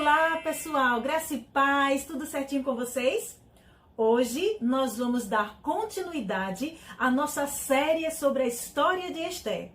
Olá, pessoal, graça e paz, tudo certinho com vocês? Hoje nós vamos dar continuidade à nossa série sobre a história de Esther.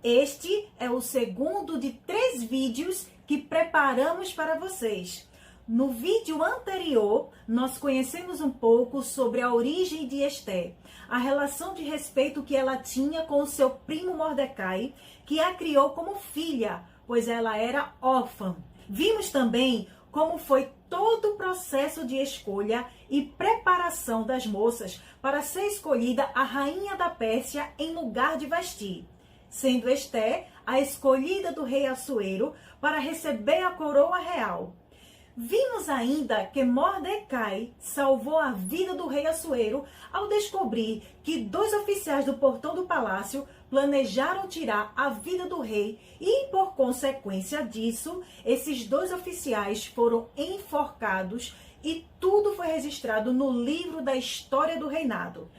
Este é o segundo de 3 vídeos que preparamos para vocês. No vídeo anterior, nós conhecemos um pouco sobre a origem de Esther, a relação de respeito que ela tinha com o seu primo Mordecai, que a criou como filha, pois ela era órfã. Vimos também como foi todo o processo de escolha e preparação das moças para ser escolhida a rainha da Pérsia em lugar de Vasti, sendo Esther a escolhida do rei Assuero para receber a coroa real. Vimos ainda que Mordecai salvou a vida do rei Assuero ao descobrir que 2 oficiais do portão do palácio planejaram tirar a vida do rei e, por consequência disso, esses 2 oficiais foram enforcados e tudo foi registrado no livro da história do reinado.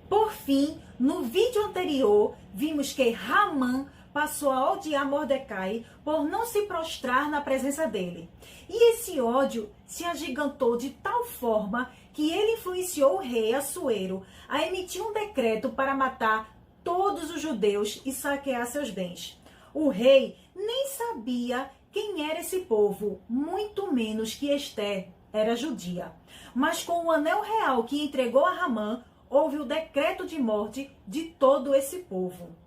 Por fim, no vídeo anterior, vimos que Hamã passou a odiar Mordecai por não se prostrar na presença dele. E esse ódio se agigantou de tal forma que ele influenciou o rei Assuero a emitir um decreto para matar todos os judeus e saquear seus bens. O rei nem sabia quem era esse povo, muito menos que Esther era judia. Mas com o anel real que entregou a Hamã, houve o decreto de morte de todo esse povo.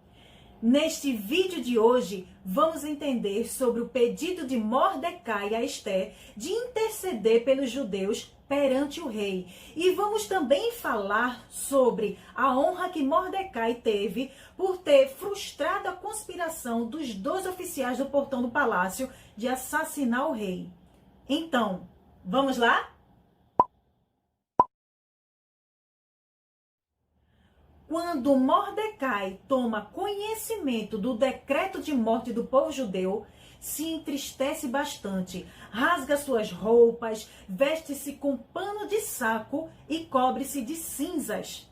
Neste vídeo de hoje, vamos entender sobre o pedido de Mordecai a Esther de interceder pelos judeus perante o rei. E vamos também falar sobre a honra que Mordecai teve por ter frustrado a conspiração dos 2 oficiais do portão do palácio de assassinar o rei. Então, vamos lá? Quando Mordecai toma conhecimento do decreto de morte do povo judeu, se entristece bastante, rasga suas roupas, veste-se com pano de saco e cobre-se de cinzas.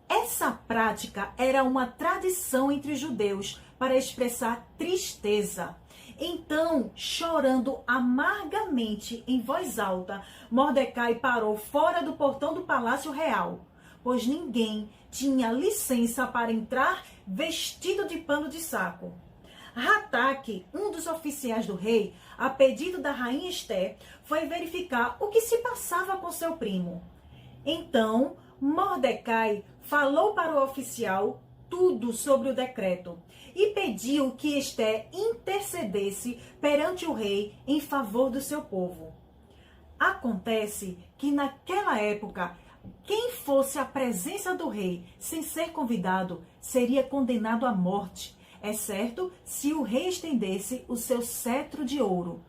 Essa prática era uma tradição entre os judeus para expressar tristeza. Então, chorando amargamente em voz alta, Mordecai parou fora do portão do palácio real, pois ninguém tinha licença para entrar vestido de pano de saco. Hataque, um dos oficiais do rei, a pedido da rainha Esther, foi verificar o que se passava com seu primo. Então, Mordecai falou para o oficial tudo sobre o decreto e pediu que Esther intercedesse perante o rei em favor do seu povo. Acontece que naquela época, quem fosse à presença do rei sem ser convidado seria condenado à morte, exceto se o rei estendesse o seu cetro de ouro.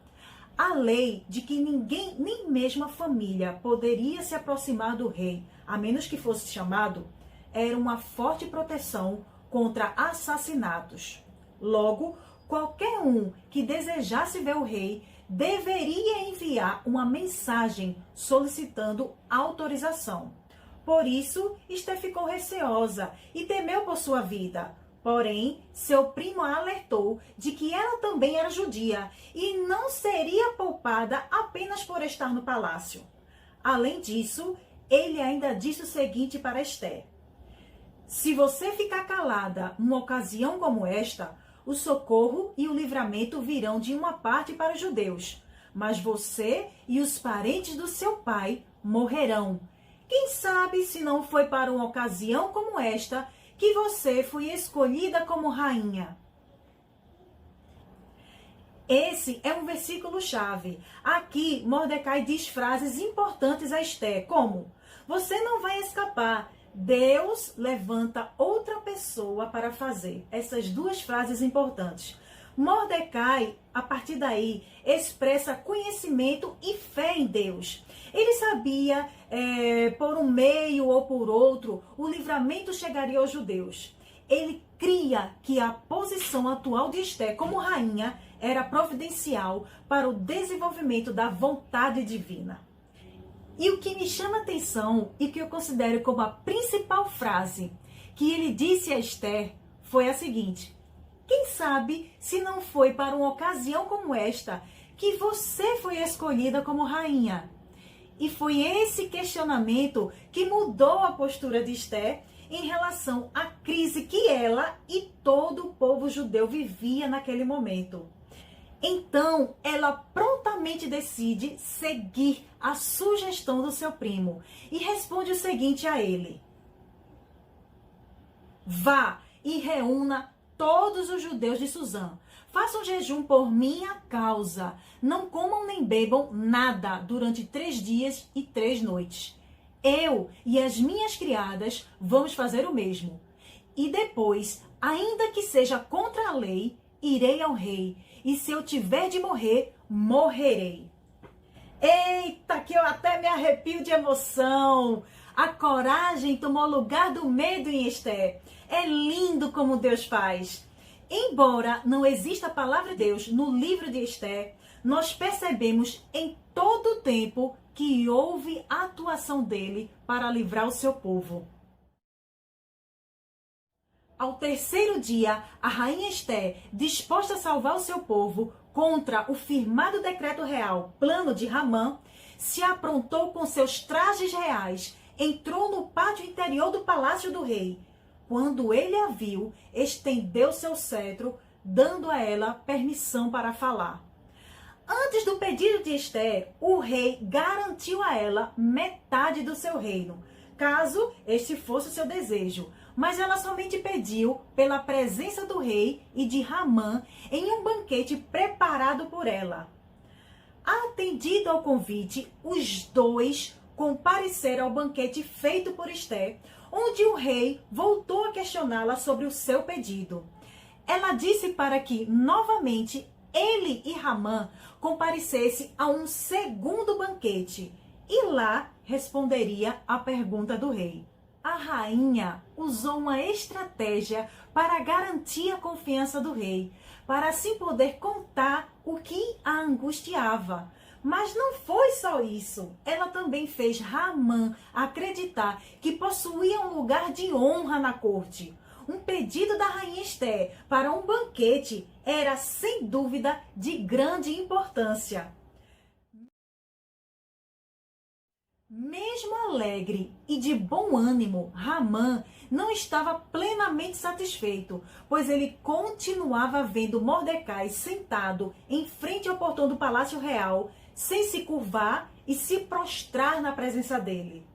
A lei de que ninguém, nem mesmo a família, poderia se aproximar do rei, a menos que fosse chamado, era uma forte proteção contra assassinatos. Logo, qualquer um que desejasse ver o rei deveria enviar uma mensagem solicitando autorização. Por isso, Esther ficou receosa e temeu por sua vida. Porém, seu primo a alertou de que ela também era judia e não seria poupada apenas por estar no palácio. Além disso, ele ainda disse o seguinte para Esther: se você ficar calada numa ocasião como esta, o socorro e o livramento virão de uma parte para os judeus, mas você e os parentes do seu pai morrerão. Quem sabe se não foi para uma ocasião como esta que você foi escolhida como rainha. Esse é um versículo-chave. Aqui, Mordecai diz frases importantes a Esther, como: você não vai escapar, Deus levanta outra pessoa para fazer. Essas 2 frases importantes. Mordecai, a partir daí, expressa conhecimento e fé em Deus. Ele sabia, por um meio ou por outro, o livramento chegaria aos judeus. Ele cria que a posição atual de Esther como rainha era providencial para o desenvolvimento da vontade divina. E o que me chama a atenção e que eu considero como a principal frase que ele disse a Esther foi a seguinte: quem sabe se não foi para uma ocasião como esta que você foi escolhida como rainha. E foi esse questionamento que mudou a postura de Esther em relação à crise que ela e todo o povo judeu vivia naquele momento. Então, ela prontamente decide seguir a sugestão do seu primo e responde o seguinte a ele: vá e reúna todos os judeus de Suzã. Façam jejum por minha causa. Não comam nem bebam nada durante 3 dias e 3 noites. Eu e as minhas criadas vamos fazer o mesmo. E depois, ainda que seja contra a lei, irei ao rei. E se eu tiver de morrer, morrerei. Eita, que eu até me arrepio de emoção. A coragem tomou lugar do medo em Esther. É lindo como Deus faz. Embora não exista a palavra de Deus no livro de Esther, nós percebemos em todo o tempo que houve a atuação dele para livrar o seu povo. Ao 3º dia, a rainha Esther, disposta a salvar o seu povo contra o firmado decreto real, plano de Ramã, se aprontou com seus trajes reais, entrou no pátio interior do palácio do rei. Quando ele a viu, estendeu seu cetro, dando a ela permissão para falar. Antes do pedido de Esther, o rei garantiu a ela metade do seu reino, caso este fosse o seu desejo. Mas ela somente pediu pela presença do rei e de Ramã em um banquete preparado por ela. Atendido ao convite, os dois compareceram ao banquete feito por Esther, onde o rei voltou a questioná-la sobre o seu pedido. Ela disse para que, novamente, ele e Ramã comparecessem a um segundo banquete, e lá responderia à pergunta do rei. A rainha usou uma estratégia para garantir a confiança do rei, para assim poder contar o que a angustiava. Mas não foi só isso. Ela também fez Ramã acreditar que possuía um lugar de honra na corte. Um pedido da rainha Esther para um banquete era, sem dúvida, de grande importância. Mesmo alegre e de bom ânimo, Ramã não estava plenamente satisfeito, pois ele continuava vendo Mordecai sentado em frente ao portão do Palácio Real, sem se curvar e se prostrar na presença dele.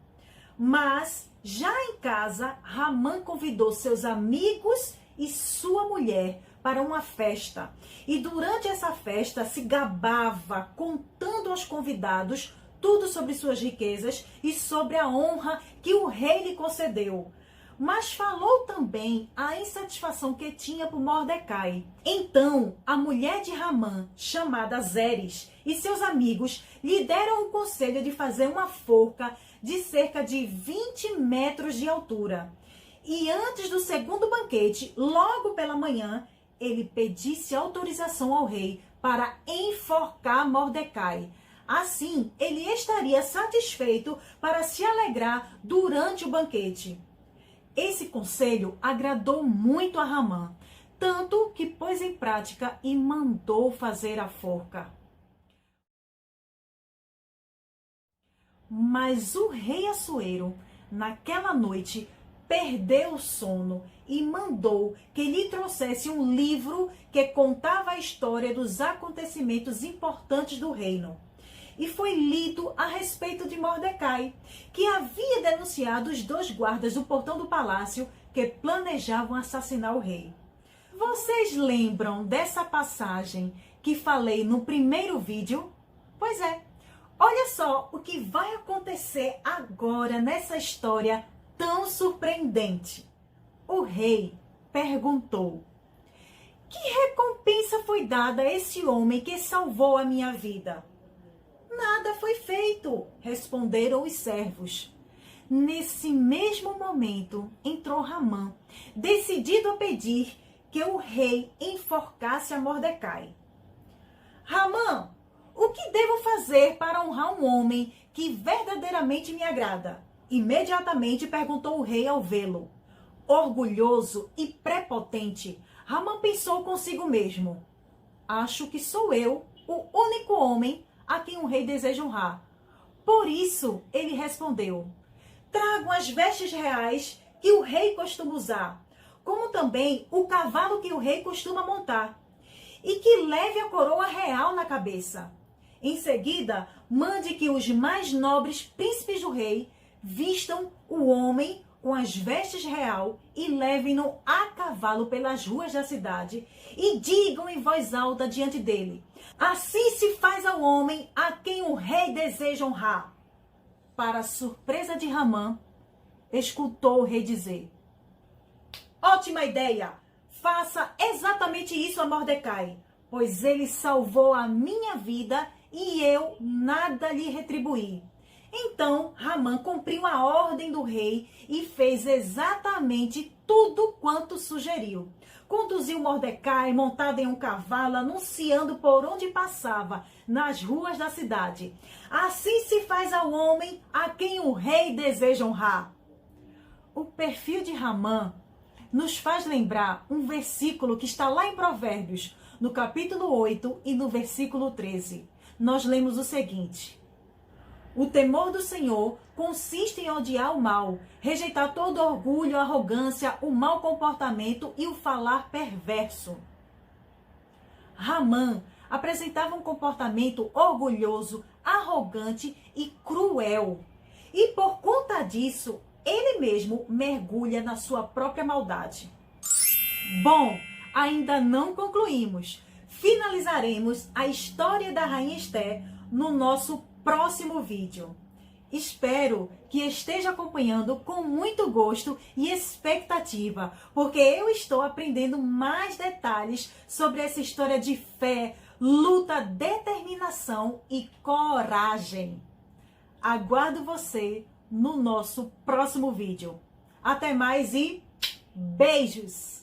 Mas, já em casa, Ramã convidou seus amigos e sua mulher para uma festa. E durante essa festa se gabava, contando aos convidados tudo sobre suas riquezas e sobre a honra que o rei lhe concedeu. Mas falou também a insatisfação que tinha por Mordecai. Então, a mulher de Ramã, chamada Zeres, e seus amigos lhe deram o conselho de fazer uma forca de cerca de 20 metros de altura. E antes do segundo banquete, logo pela manhã, ele pedisse autorização ao rei para enforcar Mordecai. Assim, ele estaria satisfeito para se alegrar durante o banquete. Esse conselho agradou muito a Ramã, tanto que pôs em prática e mandou fazer a forca. Mas o rei Assuero, naquela noite, perdeu o sono e mandou que lhe trouxesse um livro que contava a história dos acontecimentos importantes do reino. E foi lido a respeito de Mordecai, que havia denunciado os 2 guardas do portão do palácio que planejavam assassinar o rei. Vocês lembram dessa passagem que falei no primeiro vídeo? Pois é, olha só o que vai acontecer agora nessa história tão surpreendente. O rei perguntou: que recompensa foi dada a esse homem que salvou a minha vida? Nada foi feito, responderam os servos. Nesse mesmo momento, entrou Ramã, decidido a pedir que o rei enforcasse a Mordecai. Ramã, o que devo fazer para honrar um homem que verdadeiramente me agrada? Imediatamente perguntou o rei ao vê-lo. Orgulhoso e prepotente, Ramã pensou consigo mesmo. Acho que sou eu o único homem a quem o rei deseja honrar. Por isso, ele respondeu: tragam as vestes reais que o rei costuma usar, como também o cavalo que o rei costuma montar, e que leve a coroa real na cabeça. Em seguida, mande que os mais nobres príncipes do rei vistam o homem com as vestes real e levem-no a cavalo pelas ruas da cidade e digam em voz alta diante dele: assim se faz ao homem a quem o rei deseja honrar. Para a surpresa de Ramã, escutou o rei dizer: ótima ideia! Faça exatamente isso a Mordecai, pois ele salvou a minha vida e eu nada lhe retribuí. Então Ramã cumpriu a ordem do rei e fez exatamente tudo quanto sugeriu. Conduziu Mordecai montado em um cavalo, anunciando por onde passava, nas ruas da cidade: assim se faz ao homem a quem o rei deseja honrar. O perfil de Ramã nos faz lembrar um versículo que está lá em Provérbios, no capítulo 8 e no versículo 13. Nós lemos o seguinte: o temor do Senhor consiste em odiar o mal, rejeitar todo orgulho, arrogância, o mau comportamento e o falar perverso. Ramã apresentava um comportamento orgulhoso, arrogante e cruel. E por conta disso, ele mesmo mergulha na sua própria maldade. Bom, ainda não concluímos. Finalizaremos a história da Rainha Esther no nosso próximo vídeo. Espero que esteja acompanhando com muito gosto e expectativa, porque eu estou aprendendo mais detalhes sobre essa história de fé, luta, determinação e coragem. Aguardo você no nosso próximo vídeo. Até mais e beijos!